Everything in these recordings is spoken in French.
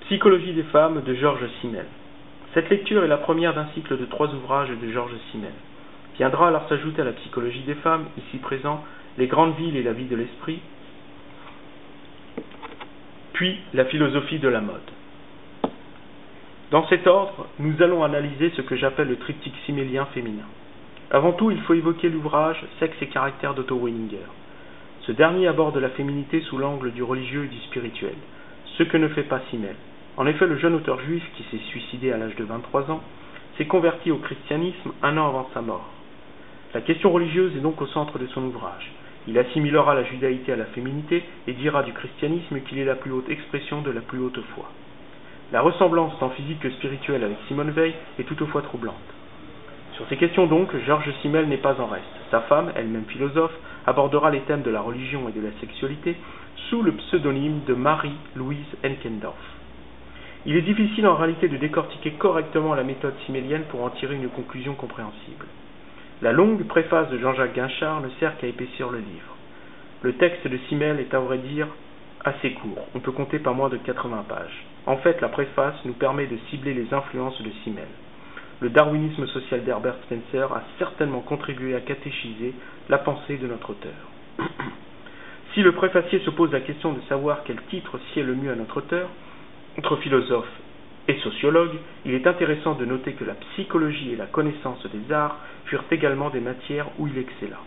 Psychologie des femmes de Georges Simmel. Cette lecture est la première d'un cycle de 3 ouvrages de Georges Simmel. Viendra alors s'ajouter à la psychologie des femmes, ici présent, les grandes villes et la vie de l'esprit, puis la philosophie de la mode. Dans cet ordre, nous allons analyser ce que j'appelle le triptyque simmélien féminin. Avant tout, il faut évoquer l'ouvrage Sexe et caractère d'Otto Weininger. Ce dernier aborde la féminité sous l'angle du religieux et du spirituel, ce que ne fait pas Simmel. En effet, le jeune auteur juif qui s'est suicidé à l'âge de 23 ans s'est converti au christianisme un an avant sa mort. La question religieuse est donc au centre de son ouvrage. Il assimilera la judaïté à la féminité et dira du christianisme qu'il est la plus haute expression de la plus haute foi. La ressemblance tant physique que spirituelle avec Simone Weil est toutefois troublante. Sur ces questions donc, Georges Simmel n'est pas en reste. Sa femme, elle-même philosophe, abordera les thèmes de la religion et de la sexualité sous le pseudonyme de Marie-Louise Enkendorf. Il est difficile en réalité de décortiquer correctement la méthode simmélienne pour en tirer une conclusion compréhensible. La longue préface de Jean-Jacques Guinchard ne sert qu'à épaissir le livre. Le texte de Simmel est à vrai dire assez court, on peut compter pas moins de 80 pages. En fait, la préface nous permet de cibler les influences de Simmel. Le darwinisme social d'Herbert Spencer a certainement contribué à catéchiser la pensée de notre auteur. Si le préfacier se pose la question de savoir quel titre sied le mieux à notre auteur, entre philosophe et sociologue, il est intéressant de noter que la psychologie et la connaissance des arts furent également des matières où il excella.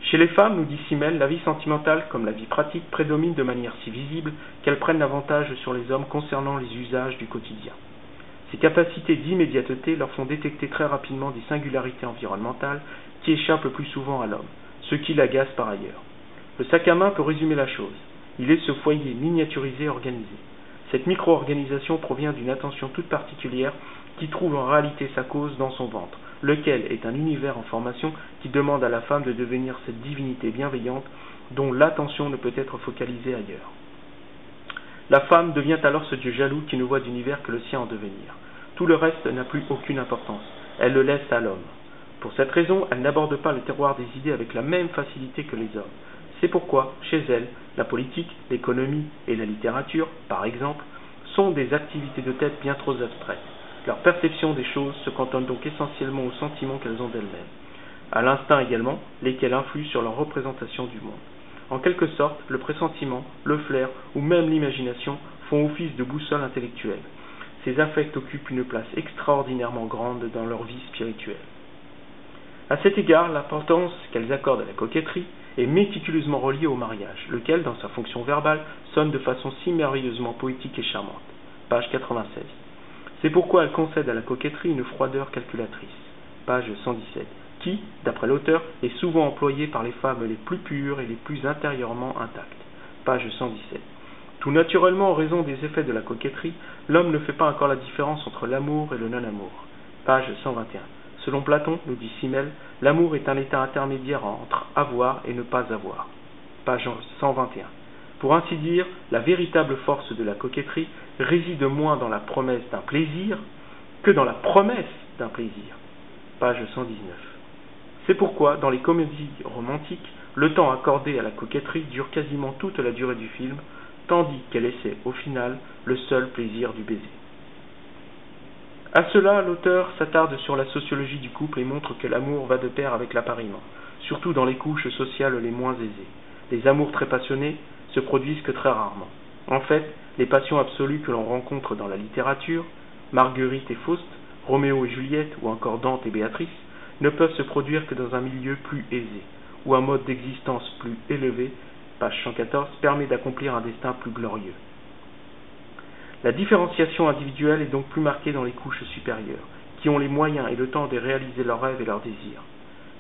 Chez les femmes, nous dit Simmel, la vie sentimentale comme la vie pratique prédomine de manière si visible qu'elles prennent l'avantage sur les hommes concernant les usages du quotidien. Ces capacités d'immédiateté leur font détecter très rapidement des singularités environnementales qui échappent le plus souvent à l'homme, ce qui l'agace par ailleurs. Le sac à main peut résumer la chose. Il est ce foyer miniaturisé et organisé. Cette micro-organisation provient d'une attention toute particulière qui trouve en réalité sa cause dans son ventre, lequel est un univers en formation qui demande à la femme de devenir cette divinité bienveillante dont l'attention ne peut être focalisée ailleurs. La femme devient alors ce Dieu jaloux qui ne voit d'univers que le sien en devenir. Tout le reste n'a plus aucune importance, elle le laisse à l'homme. Pour cette raison, elle n'aborde pas le terroir des idées avec la même facilité que les hommes. C'est pourquoi, chez elle, la politique, l'économie et la littérature, par exemple, sont des activités de tête bien trop abstraites. Leur perception des choses se cantonne donc essentiellement aux sentiments qu'elles ont d'elles-mêmes, à l'instinct également, lesquels influent sur leur représentation du monde. En quelque sorte, le pressentiment, le flair ou même l'imagination font office de boussole intellectuelle. Ces affects occupent une place extraordinairement grande dans leur vie spirituelle. À cet égard, l'importance qu'elles accordent à la coquetterie est méticuleusement reliée au mariage, lequel, dans sa fonction verbale, sonne de façon si merveilleusement poétique et charmante. Page 96. C'est pourquoi elle concède à la coquetterie une froideur calculatrice. Page 117. Qui, d'après l'auteur, est souvent employée par les femmes les plus pures et les plus intérieurement intactes. Page 117. Tout naturellement, en raison des effets de la coquetterie, l'homme ne fait pas encore la différence entre l'amour et le non-amour. Page 121. Selon Platon, nous dit Simmel, l'amour est un état intermédiaire entre avoir et ne pas avoir. Page 121. Pour ainsi dire, la véritable force de la coquetterie réside moins dans la promesse d'un plaisir que dans la promesse d'un plaisir. Page 119. C'est pourquoi, dans les comédies romantiques, le temps accordé à la coquetterie dure quasiment toute la durée du film, tandis qu'elle essaie, au final, le seul plaisir du baiser. À cela, l'auteur s'attarde sur la sociologie du couple et montre que l'amour va de pair avec l'appariement, surtout dans les couches sociales les moins aisées. Les amours très passionnés se produisent que très rarement. En fait, les passions absolues que l'on rencontre dans la littérature, Marguerite et Faust, Roméo et Juliette ou encore Dante et Béatrice, ne peuvent se produire que dans un milieu plus aisé, où un mode d'existence plus élevé, page 114, permet d'accomplir un destin plus glorieux. La différenciation individuelle est donc plus marquée dans les couches supérieures, qui ont les moyens et le temps de réaliser leurs rêves et leurs désirs.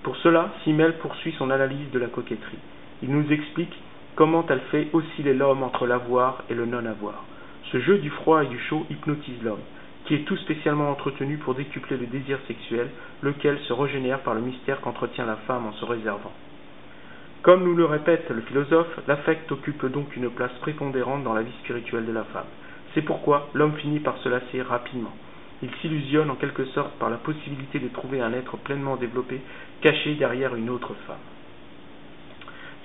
Pour cela, Simmel poursuit son analyse de la coquetterie. Il nous explique comment elle fait osciller l'homme entre l'avoir et le non-avoir. Ce jeu du froid et du chaud hypnotise l'homme, qui est tout spécialement entretenu pour décupler le désir sexuel, lequel se régénère par le mystère qu'entretient la femme en se réservant. Comme nous le répète le philosophe, l'affect occupe donc une place prépondérante dans la vie spirituelle de la femme. C'est pourquoi l'homme finit par se lasser rapidement. Il s'illusionne en quelque sorte par la possibilité de trouver un être pleinement développé, caché derrière une autre femme.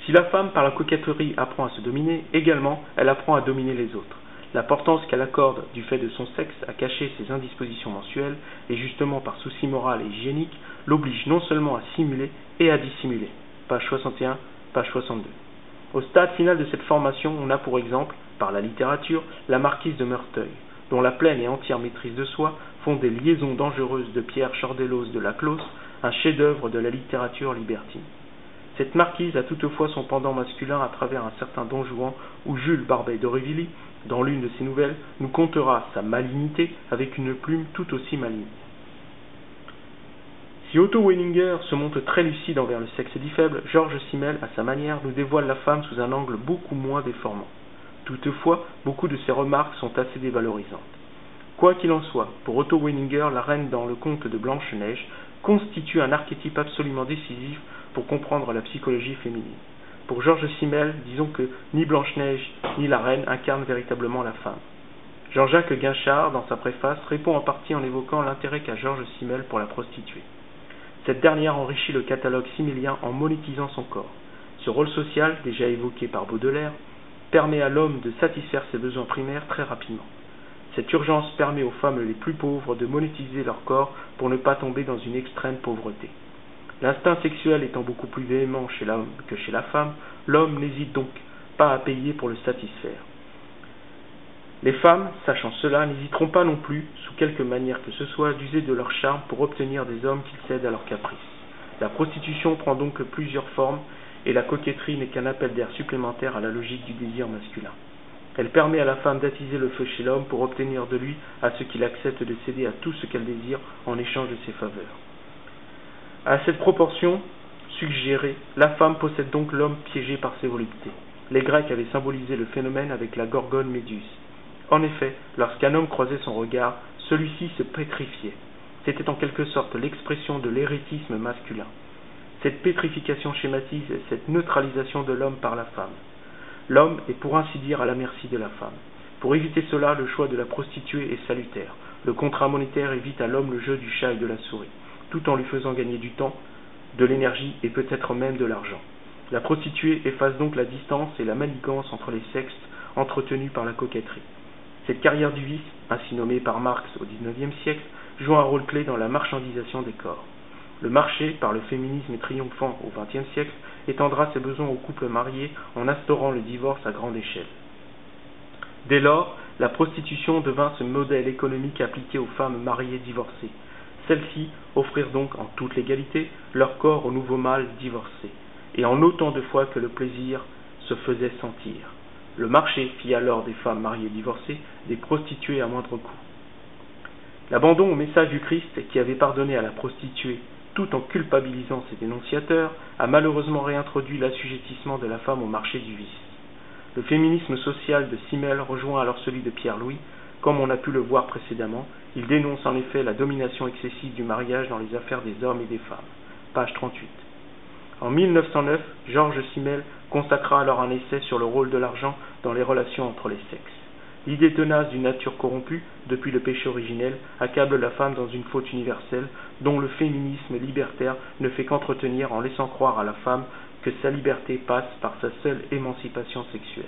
Si la femme, par la coquetterie, apprend à se dominer, également, elle apprend à dominer les autres. L'importance qu'elle accorde du fait de son sexe à cacher ses indispositions mensuelles, et justement par souci moral et hygiénique, l'oblige non seulement à simuler et à dissimuler. Page 61, page 62. Au stade final de cette formation, on a pour exemple, par la littérature, la marquise de Merteuil, dont la pleine et entière maîtrise de soi font des liaisons dangereuses de Pierre Chordellos de Laclos, un chef-d'œuvre de la littérature libertine. Cette marquise a toutefois son pendant masculin à travers un certain Don Juan où Jules Barbet d'Aurevilly, dans l'une de ses nouvelles, nous contera sa malignité avec une plume tout aussi maligne. Si Otto Weininger se montre très lucide envers le sexe dit faible, Georges Simmel, à sa manière, nous dévoile la femme sous un angle beaucoup moins déformant. Toutefois, beaucoup de ses remarques sont assez dévalorisantes. Quoi qu'il en soit, pour Otto Weininger, la reine dans le conte de Blanche-Neige constitue un archétype absolument décisif pour comprendre la psychologie féminine. Pour Georges Simmel, disons que ni Blanche-Neige ni la reine incarnent véritablement la femme. Jean-Jacques Guinchard, dans sa préface, répond en partie en évoquant l'intérêt qu'a Georges Simmel pour la prostituée. Cette dernière enrichit le catalogue simélien en monétisant son corps. Ce rôle social, déjà évoqué par Baudelaire, permet à l'homme de satisfaire ses besoins primaires très rapidement. Cette urgence permet aux femmes les plus pauvres de monétiser leur corps pour ne pas tomber dans une extrême pauvreté. L'instinct sexuel étant beaucoup plus véhément chez l'homme que chez la femme, l'homme n'hésite donc pas à payer pour le satisfaire. Les femmes, sachant cela, n'hésiteront pas non plus, sous quelque manière que ce soit, d'user de leur charme pour obtenir des hommes qu'ils cèdent à leurs caprices. La prostitution prend donc plusieurs formes, et la coquetterie n'est qu'un appel d'air supplémentaire à la logique du désir masculin. Elle permet à la femme d'attiser le feu chez l'homme pour obtenir de lui à ce qu'il accepte de céder à tout ce qu'elle désire en échange de ses faveurs. À cette proportion suggérée, la femme possède donc l'homme piégé par ses voluptés. Les Grecs avaient symbolisé le phénomène avec la gorgone Méduse. En effet, lorsqu'un homme croisait son regard, celui-ci se pétrifiait. C'était en quelque sorte l'expression de l'érétisme masculin. Cette pétrification schématise cette neutralisation de l'homme par la femme. L'homme est pour ainsi dire à la merci de la femme. Pour éviter cela, le choix de la prostituée est salutaire. Le contrat monétaire évite à l'homme le jeu du chat et de la souris, tout en lui faisant gagner du temps, de l'énergie et peut-être même de l'argent. La prostituée efface donc la distance et la manigance entre les sexes entretenus par la coquetterie. Cette carrière du vice, ainsi nommée par Marx au XIXe siècle, joue un rôle clé dans la marchandisation des corps. Le marché, par le féminisme triomphant au XXe siècle, étendra ses besoins aux couples mariés en instaurant le divorce à grande échelle. Dès lors, la prostitution devint ce modèle économique appliqué aux femmes mariées divorcées. Celles-ci offrirent donc en toute légalité leur corps au nouveau mâle divorcé, et en autant de fois que le plaisir se faisait sentir. Le marché fit alors des femmes mariées divorcées des prostituées à moindre coût. L'abandon au message du Christ, qui avait pardonné à la prostituée tout en culpabilisant ses dénonciateurs, a malheureusement réintroduit l'assujettissement de la femme au marché du vice. Le féminisme social de Simmel rejoint alors celui de Pierre-Louis. Comme on a pu le voir précédemment, il dénonce en effet la domination excessive du mariage dans les affaires des hommes et des femmes. Page 38. En 1909, Georges Simmel consacra alors un essai sur le rôle de l'argent dans les relations entre les sexes. L'idée tenace d'une nature corrompue, depuis le péché originel, accable la femme dans une faute universelle, dont le féminisme libertaire ne fait qu'entretenir en laissant croire à la femme que sa liberté passe par sa seule émancipation sexuelle.